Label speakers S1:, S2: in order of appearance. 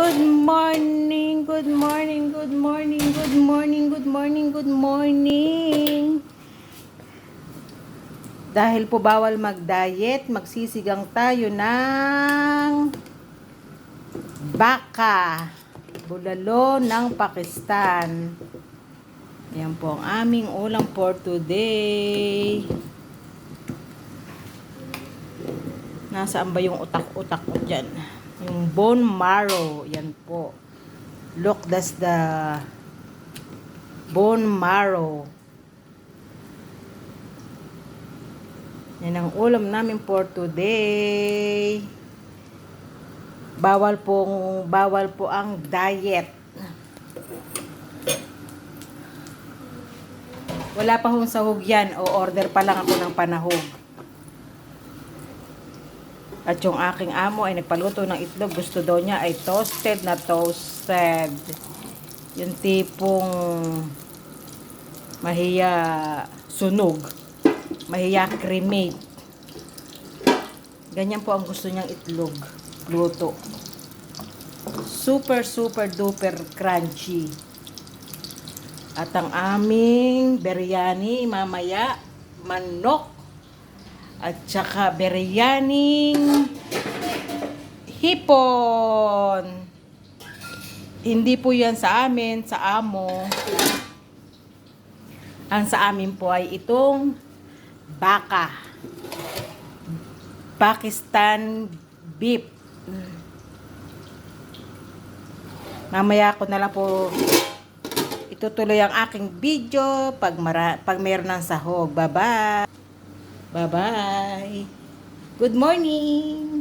S1: Good morning, good morning, good morning, good morning, good morning, good morning. Dahil po bawal mag-diet, magsisigang tayo ng baka, bulalo ng Pakistan. Yan po ang aming ulam for today. Nasaan ba yung utak-utak ko dyan? Yung bone marrow, yan po. Look, that's the bone marrow. Yan ang ulam namin for today. Bawal po ang diet. Wala pa hong sahog yan, o order pa lang ako ng panahog. At yung aking amo ay nagpaluto ng itlog. Gusto daw niya ay toasted na toasted. Yung tipong mahiya sunog. Mahiya cremate. Ganyan po ang gusto niyang itlog. Luto. Super, super duper crunchy. At ang aming biryani mamaya, manok. At saka biryaning hipon. Hindi po yan sa amin, sa amo. Ang sa amin po ay itong baka. Pakistan beef. Mamaya ko na lang po itutuloy ang aking video pag mayroon ng sahog. Bye-bye. Bye-bye. Good morning.